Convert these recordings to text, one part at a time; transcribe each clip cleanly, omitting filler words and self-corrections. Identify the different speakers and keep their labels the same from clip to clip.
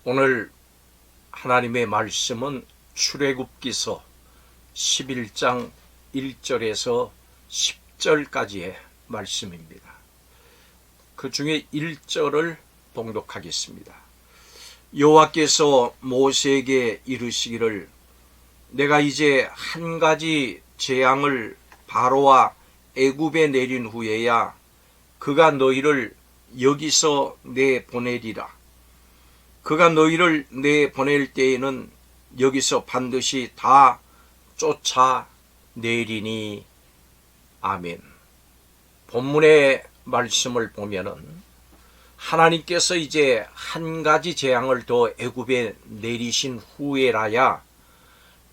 Speaker 1: 오늘 하나님의 말씀은 출애굽기서 11장 1절에서 10절까지의 말씀입니다. 그 중에 1절을 봉독하겠습니다. 여호와께서 모세에게 이르시기를 내가 이제 한 가지 재앙을 바로와 애굽에 내린 후에야 그가 너희를 여기서 내보내리라. 그가 너희를 내보낼 때에는 여기서 반드시 다 쫓아내리니. 아멘. 본문의 말씀을 보면은 하나님께서 이제 한 가지 재앙을 더 애굽에 내리신 후에라야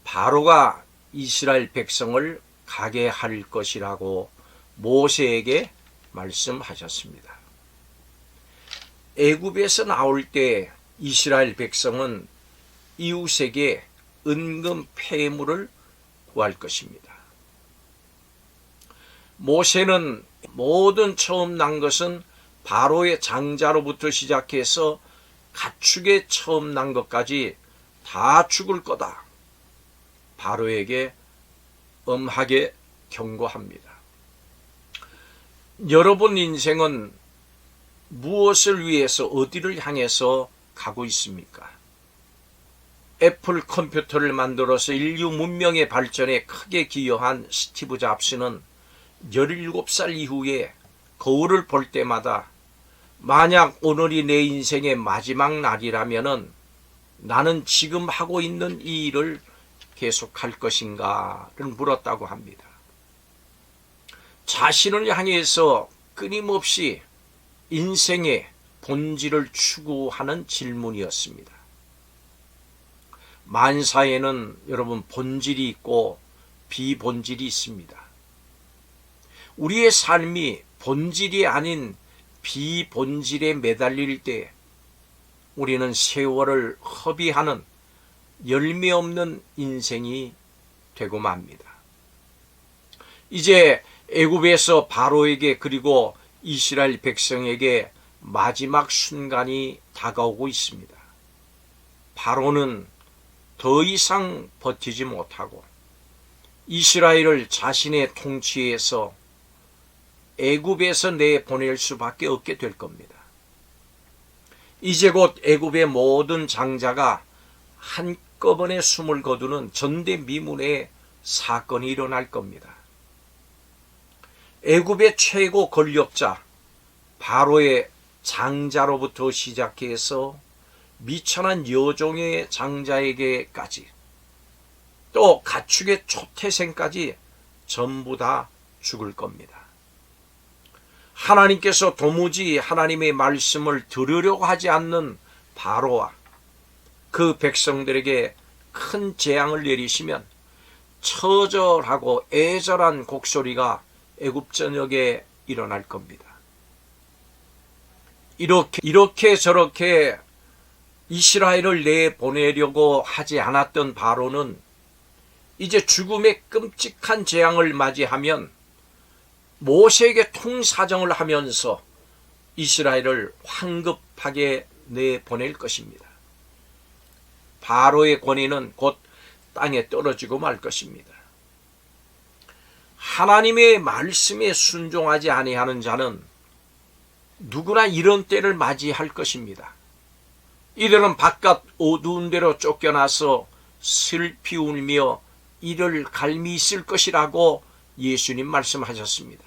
Speaker 1: 바로가 이스라엘 백성을 가게 할 것이라고 모세에게 말씀하셨습니다. 애굽에서 나올 때 이스라엘 백성은 이웃에게 은금 폐물을 구할 것입니다. 모세는 모든 처음 난 것은 바로의 장자로부터 시작해서 가축에 처음 난 것까지 다 죽을 거다. 바로에게 엄하게 경고합니다. 여러분 인생은 무엇을 위해서 어디를 향해서 가고 있습니까? 애플 컴퓨터를 만들어서 인류 문명의 발전에 크게 기여한 스티브 잡스는 17살 이후에 거울을 볼 때마다 만약 오늘이 내 인생의 마지막 날이라면은 나는 지금 하고 있는 이 일을 계속할 것인가를 물었다고 합니다. 자신을 향해서 끊임없이 인생의 본질을 추구하는 질문이었습니다. 만사에는 여러분 본질이 있고 비본질이 있습니다. 우리의 삶이 본질이 아닌 비본질에 매달릴 때 우리는 세월을 허비하는 열매 없는 인생이 되고 맙니다. 이제 애굽에서 바로에게 그리고 이스라엘 백성에게 마지막 순간이 다가오고 있습니다. 바로는 더 이상 버티지 못하고 이스라엘을 자신의 통치에서 애굽에서 내보낼 수밖에 없게 될 겁니다. 이제 곧 애굽의 모든 장자가 한꺼번에 숨을 거두는 전대미문의 사건이 일어날 겁니다. 애굽의 최고 권력자 바로의 장자로부터 시작해서 미천한 여종의 장자에게까지 또 가축의 초태생까지 전부 다 죽을 겁니다. 하나님께서 도무지 하나님의 말씀을 들으려고 하지 않는 바로와 그 백성들에게 큰 재앙을 내리시면 처절하고 애절한 곡소리가 애굽 전역에 일어날 겁니다. 이렇게 저렇게 이스라엘을 내보내려고 하지 않았던 바로는 이제 죽음의 끔찍한 재앙을 맞이하면 모세에게 통사정을 하면서 이스라엘을 황급하게 내보낼 것입니다. 바로의 권위는 곧 땅에 떨어지고 말 것입니다. 하나님의 말씀에 순종하지 아니하는 자는 누구나 이런 때를 맞이할 것입니다. 이들은 바깥 어두운 데로 쫓겨나서 슬피 울며 이를 갈미 있을 것이라고 예수님 말씀하셨습니다.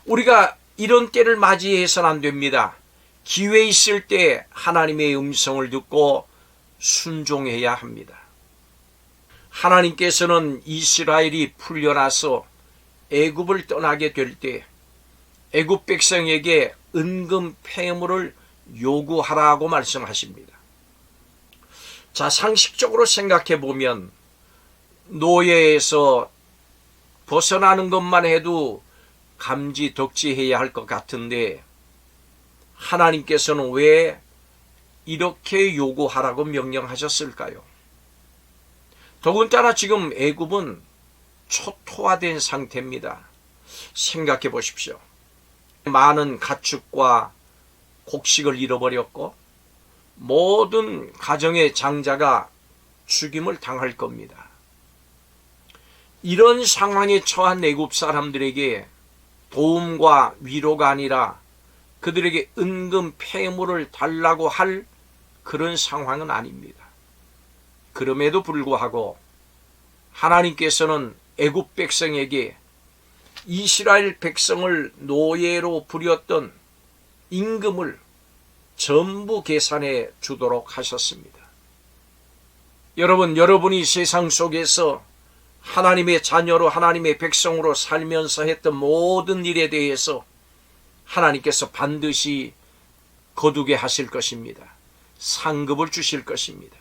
Speaker 1: 우리가 이런 때를 맞이해서는 안 됩니다. 기회 있을 때 하나님의 음성을 듣고 순종해야 합니다. 하나님께서는 이스라엘이 풀려나서 애굽을 떠나게 될 때 애굽 백성에게 은금 폐물을 요구하라고 말씀하십니다. 자, 상식적으로 생각해 보면 노예에서 벗어나는 것만 해도 감지덕지해야 할 것 같은데 하나님께서는 왜 이렇게 요구하라고 명령하셨을까요? 더군다나 지금 애굽은 초토화된 상태입니다. 생각해 보십시오. 많은 가축과 곡식을 잃어버렸고 모든 가정의 장자가 죽임을 당할 겁니다. 이런 상황에 처한 애굽 사람들에게 도움과 위로가 아니라 그들에게 은금 폐물을 달라고 할 그런 상황은 아닙니다. 그럼에도 불구하고 하나님께서는 애굽 백성에게 이스라엘 백성을 노예로 부렸던 임금을 전부 계산해 주도록 하셨습니다. 여러분, 여러분이 세상 속에서 하나님의 자녀로 하나님의 백성으로 살면서 했던 모든 일에 대해서 하나님께서 반드시 거두게 하실 것입니다. 상급을 주실 것입니다.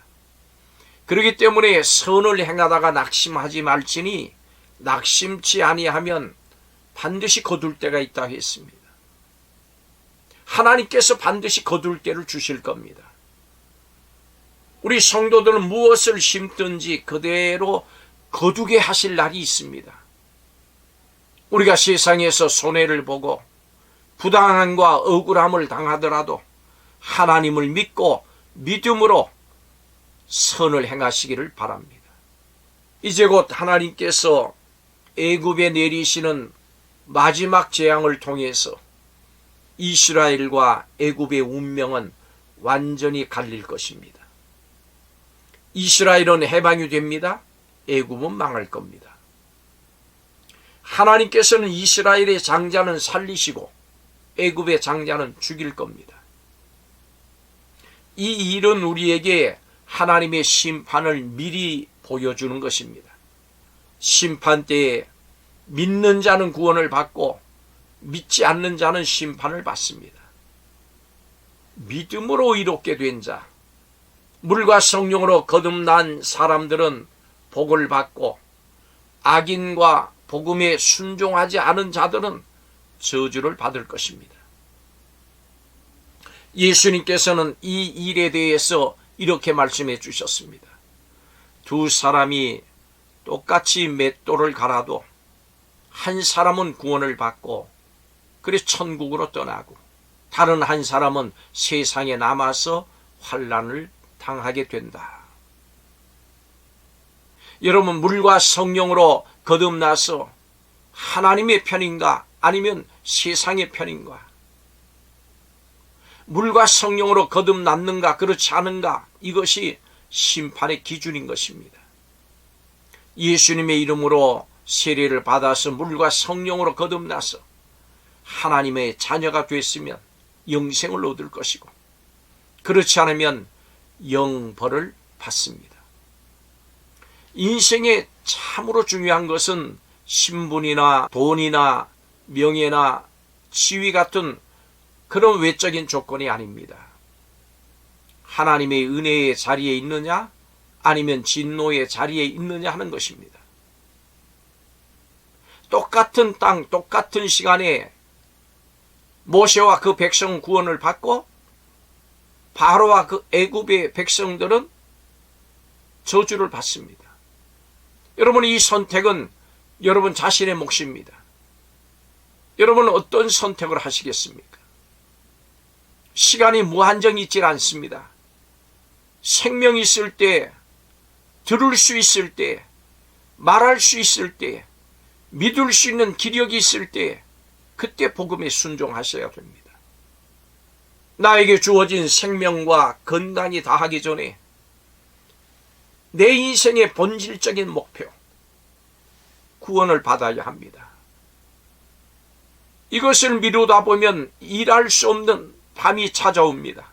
Speaker 1: 그렇기 때문에 선을 행하다가 낙심하지 말지니 낙심치 아니하면 반드시 거둘 때가 있다 했습니다. 하나님께서 반드시 거둘 때를 주실 겁니다. 우리 성도들은 무엇을 심든지 그대로 거두게 하실 날이 있습니다. 우리가 세상에서 손해를 보고 부당함과 억울함을 당하더라도 하나님을 믿고 믿음으로 선을 행하시기를 바랍니다. 이제 곧 하나님께서 애굽에 내리시는 마지막 재앙을 통해서 이스라엘과 애굽의 운명은 완전히 갈릴 것입니다. 이스라엘은 해방이 됩니다. 애굽은 망할 겁니다. 하나님께서는 이스라엘의 장자는 살리시고 애굽의 장자는 죽일 겁니다. 이 일은 우리에게 하나님의 심판을 미리 보여주는 것입니다. 심판 때에 믿는 자는 구원을 받고 믿지 않는 자는 심판을 받습니다. 믿음으로 이롭게 된 자, 물과 성령으로 거듭난 사람들은 복을 받고 악인과 복음에 순종하지 않은 자들은 저주를 받을 것입니다. 예수님께서는 이 일에 대해서 이렇게 말씀해 주셨습니다. 두 사람이 똑같이 맷돌을 갈아도 한 사람은 구원을 받고 그래서 천국으로 떠나고 다른 한 사람은 세상에 남아서 환난을 당하게 된다. 여러분, 물과 성령으로 거듭나서 하나님의 편인가 아니면 세상의 편인가? 물과 성령으로 거듭났는가 그렇지 않은가? 이것이 심판의 기준인 것입니다. 예수님의 이름으로 세례를 받아서 물과 성령으로 거듭나서 하나님의 자녀가 됐으면 영생을 얻을 것이고 그렇지 않으면 영벌을 받습니다. 인생에 참으로 중요한 것은 신분이나 돈이나 명예나 지위 같은 그런 외적인 조건이 아닙니다. 하나님의 은혜의 자리에 있느냐 아니면 진노의 자리에 있느냐 하는 것입니다. 똑같은 땅, 똑같은 시간에 모세와 그 백성 구원을 받고 바로와 그 애굽의 백성들은 저주를 받습니다. 여러분, 이 선택은 여러분 자신의 몫입니다. 여러분은 어떤 선택을 하시겠습니까? 시간이 무한정이 있질 않습니다. 생명이 있을 때, 들을 수 있을 때, 말할 수 있을 때, 믿을 수 있는 기력이 있을 때 그때 복음에 순종하셔야 됩니다. 나에게 주어진 생명과 건강이 다하기 전에 내 인생의 본질적인 목표, 구원을 받아야 합니다. 이것을 미루다 보면 일할 수 없는 밤이 찾아옵니다.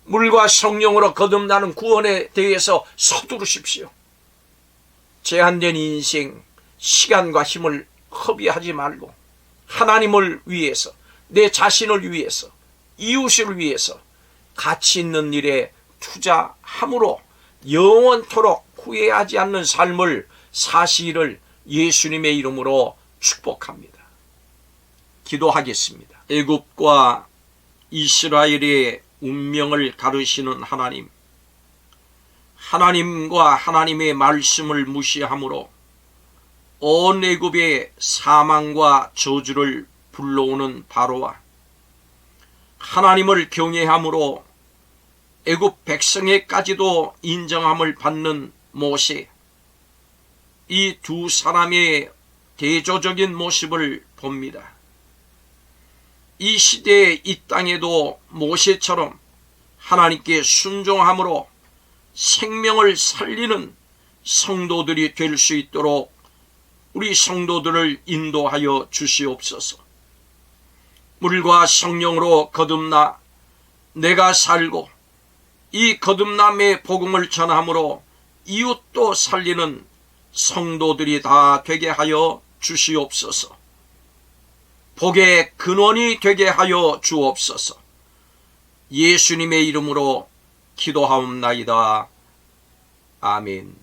Speaker 1: 물과 성령으로 거듭나는 구원에 대해서 서두르십시오. 제한된 인생, 시간과 힘을 허비하지 말고 하나님을 위해서, 내 자신을 위해서, 이웃을 위해서 가치 있는 일에 투자함으로 영원토록 후회하지 않는 삶을 사시기를 예수님의 이름으로 축복합니다. 기도하겠습니다. 애굽과 이스라엘의 운명을 가르시는 하나님, 하나님과 하나님의 말씀을 무시함으로 온 애굽의 사망과 저주를 불러오는 바로와 하나님을 경외함으로 애굽 백성에까지도 인정함을 받는 모세, 이 두 사람의 대조적인 모습을 봅니다. 이 시대에 이 땅에도 모세처럼 하나님께 순종함으로 생명을 살리는 성도들이 될 수 있도록 우리 성도들을 인도하여 주시옵소서. 물과 성령으로 거듭나 내가 살고 이 거듭남의 복음을 전함으로 이웃도 살리는 성도들이 다 되게 하여 주시옵소서. 복의 근원이 되게 하여 주옵소서. 예수님의 이름으로 기도하옵나이다. 아멘.